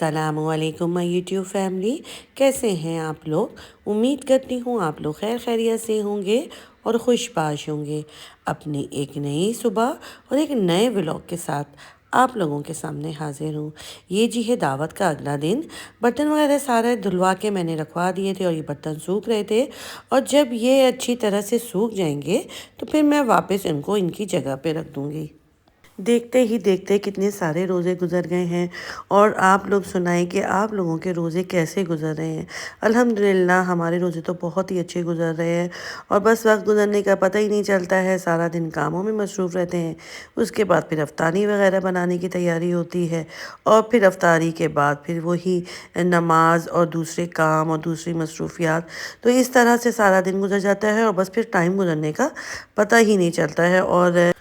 अस्सलामुअलैकुम my YouTube family. कैसे हैं आप लोग? उम्मीद करती हूँ आप लोग खैर खैरियत से होंगे और खुशबाश होंगे। अपनी एक नई सुबह और एक नए व्लॉग के साथ आप लोगों के सामने हाजिर हूँ। ये जी है दावत का अगला दिन। बर्तन वगैरह सारे धुलवा के मैंने रखवा दिए थे और ये बर्तन सूख रहे थे, और जब ये अच्छी तरह से सूख जाएंगे तो फिर मैं वापस इनको इनकी जगह पे रख दूँगी। देखते ही देखते कितने सारे रोज़े गुजर गए हैं, और आप लोग सुनाएं कि आप लोगों के रोज़े कैसे गुजर रहे हैं। अल्हम्दुलिल्लाह हमारे रोज़े तो बहुत ही अच्छे गुजर रहे हैं, और बस वक्त गुजरने का पता ही नहीं चलता है। सारा दिन कामों में मसरूफ़ रहते हैं, उसके बाद फिर अफ्तारी वगैरह बनाने की तैयारी होती है, और फिर अफ्तारी के बाद फिर वही नमाज और दूसरे काम और दूसरी मसरूफियात। तो इस तरह से सारा दिन गुजर जाता है और बस फिर टाइम गुजरने का पता ही नहीं चलता है। और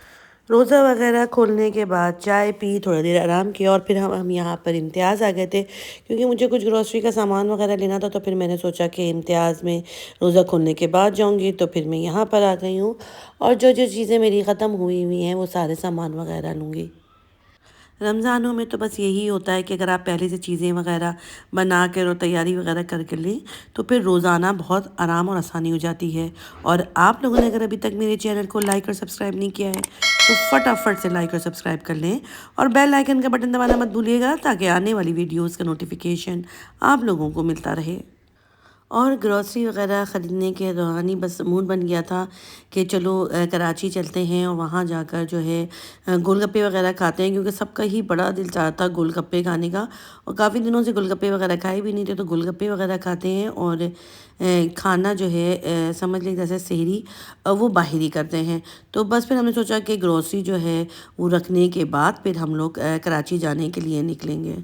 रोज़ा वगैरह खोलने के बाद चाय पी, थोड़ी देर आराम किया, और फिर हम यहाँ पर इम्तियाज़ आ गए थे क्योंकि मुझे कुछ ग्रॉसरी का सामान वगैरह लेना था। तो फिर मैंने सोचा कि इम्तियाज़ में रोज़ा खोलने के बाद जाऊँगी, तो फिर मैं यहाँ पर आ गई हूँ और जो जो चीज़ें मेरी ख़त्म हुई हुई हैं वो सारे सामान वगैरह लूँगी। रमज़ानों में तो बस यही होता है कि अगर आप पहले से चीज़ें वगैरह बना कर और तैयारी वगैरह करके लें तो फिर रोज़ाना बहुत आराम और आसानी हो जाती है। और आप लोगों ने अगर अभी तक मेरे चैनल को लाइक और सब्सक्राइब नहीं किया है तो फटाफट से लाइक और सब्सक्राइब कर लें, और बेल आइकन का बटन दबाना मत भूलिएगा ताकि आने वाली वीडियोज़ का नोटिफिकेशन आप लोगों को मिलता रहे। और ग्रॉसरी वगैरह ख़रीदने के दौरान ही बस मूड बन गया था कि चलो कराची चलते हैं और वहाँ जाकर जो है गोलगप्पे वगैरह खाते हैं, क्योंकि सबका ही बड़ा दिल चाहता गोलगप्पे खाने का, और काफ़ी दिनों से गोलगप्पे वगैरह खाए भी नहीं थे। तो गोलगप्पे वगैरह खाते हैं और खाना जो है समझ लें जैसे सहरी वो बाहर ही करते हैं। तो बस फिर हमने सोचा कि ग्रॉसरी जो है वो रखने के बाद फिर हम लोग कराची जाने के लिए निकलेंगे।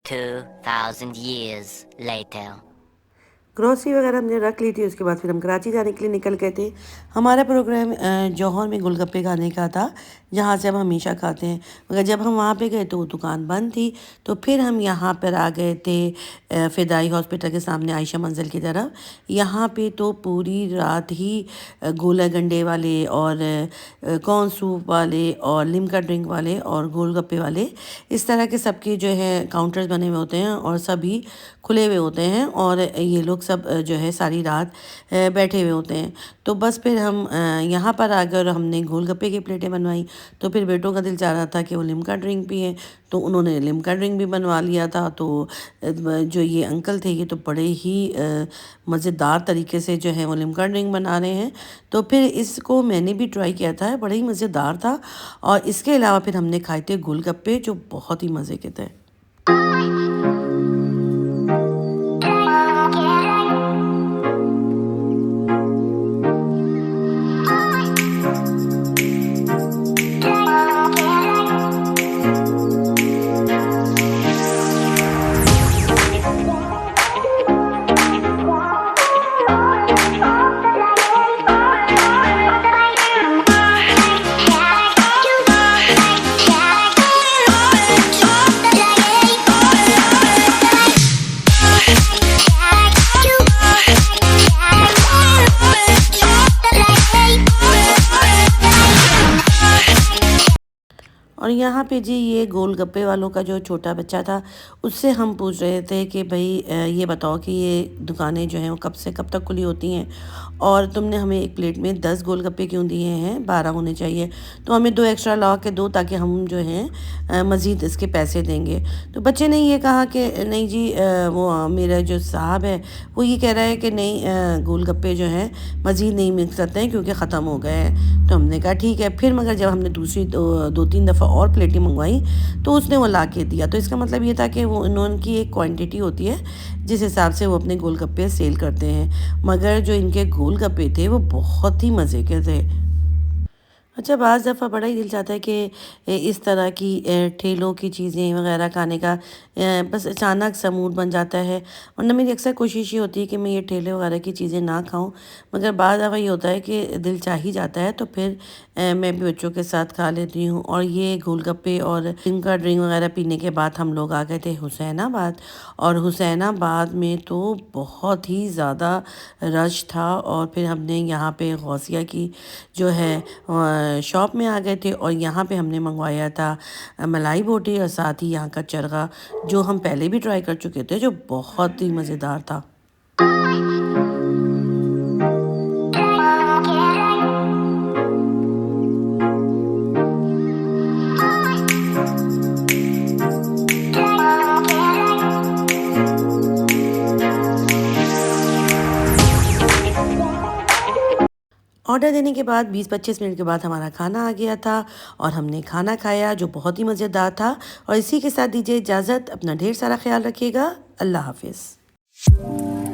2,000 years later. ग्रॉसरी वगैरह हमने रख ली थी, उसके बाद फिर हम कराची जाने के लिए निकल गए थे। हमारा प्रोग्राम जौहर में गोलगप्पे खाने का था, जहाँ से हम हमेशा खाते हैं, मगर जब हम वहाँ पे गए तो वो दुकान बंद थी। तो फिर हम यहाँ पर आ गए थे फ़िदाई हॉस्पिटल के सामने आयशा मंजिल की तरफ। यहाँ पे तो पूरी रात ही गोला गंडे वाले और कॉर्न सूप वाले और लिमका ड्रिंक वाले और गोलगप्पे वाले, इस तरह के सबके जो है काउंटर्स बने हुए होते हैं और सभी खुले हुए होते हैं, और ये लोग सब जो है सारी रात बैठे हुए होते हैं। तो बस फिर हम यहाँ पर आ गए और हमने गोलगप्पे की प्लेटें बनवाई। तो फिर बेटों का दिल चाह रहा था कि वो लिमका ड्रिंक पिए, तो उन्होंने लिमका ड्रिंक भी बनवा लिया था। तो जो ये अंकल थे ये तो बड़े ही मज़ेदार तरीके से जो है वो लिमका ड्रिंक बना रहे हैं। तो फिर इसको मैंने भी ट्राई किया था, बड़ा ही मज़ेदार था। और इसके अलावा फिर हमने खाए थे गोलगप्पे जो बहुत ही मज़े के थे। और यहाँ पे जी ये गोलगप्पे वालों का जो छोटा बच्चा था उससे हम पूछ रहे थे कि भाई ये बताओ कि ये दुकानें जो हैं वो कब से कब तक खुली होती हैं, और तुमने हमें एक प्लेट में 10 गोलगप्पे क्यों दिए हैं, 12 होने चाहिए। तो हमें 2 एक्स्ट्रा ला के दो ताकि हम जो हैं मज़ीद इसके पैसे देंगे। तो बच्चे ने ये कहा कि नहीं जी, वो मेरा जो साहब है वो ये कह रहा है कि नहीं, गोलगप्पे जो हैं मज़ीद नहीं मिल सकते हैं क्योंकि ख़त्म हो गए हैं। तो हमने कहा ठीक है। फिर मगर जब हमने दूसरी 2-3 दफ़ा और प्लेटें मंगवाई तो उसने वो ला के दिया। तो इसका मतलब ये था कि वो उनकी एक क्वांटिटी होती है जिस हिसाब से वो अपने गोलगप्पे सेल करते हैं, मगर जो इनके गोलगप्पे थे वो बहुत ही मज़े के थे। अच्छा, बाज़ दफ़ा बड़ा ही दिल चाहता है कि इस तरह की ठेलों की चीज़ें वगैरह खाने का बस अचानक सा मूड बन जाता है, वरना मेरी अक्सर कोशिश ये होती है कि मैं ये ठेले वगैरह की चीज़ें ना खाऊं, मगर बाज़ दफ़ा ये होता है कि दिल चाह ही जाता है। तो फिर मैं भी बच्चों के साथ खा लेती हूँ। और ये गोलगप्पे और लिमका ड्रिंक वगैरह पीने के बाद हम लोग आ गए थे हुसैनाबाद, और हुसैनाबाद में तो बहुत ही ज़्यादा रश था। और फिर हमने यहाँ पे गौसिया की जो है शॉप में आ गए थे और यहाँ पे हमने मंगवाया था मलाई बोटी और साथ ही यहाँ का चरगा, जो हम पहले भी ट्राई कर चुके थे, जो बहुत ही मज़ेदार था। ऑर्डर देने के बाद 20-25 मिनट के बाद हमारा खाना आ गया था और हमने खाना खाया, जो बहुत ही मज़ेदार था। और इसी के साथ दीजिए इजाज़त। अपना ढेर सारा ख्याल रखिएगा। अल्लाह हाफिज़।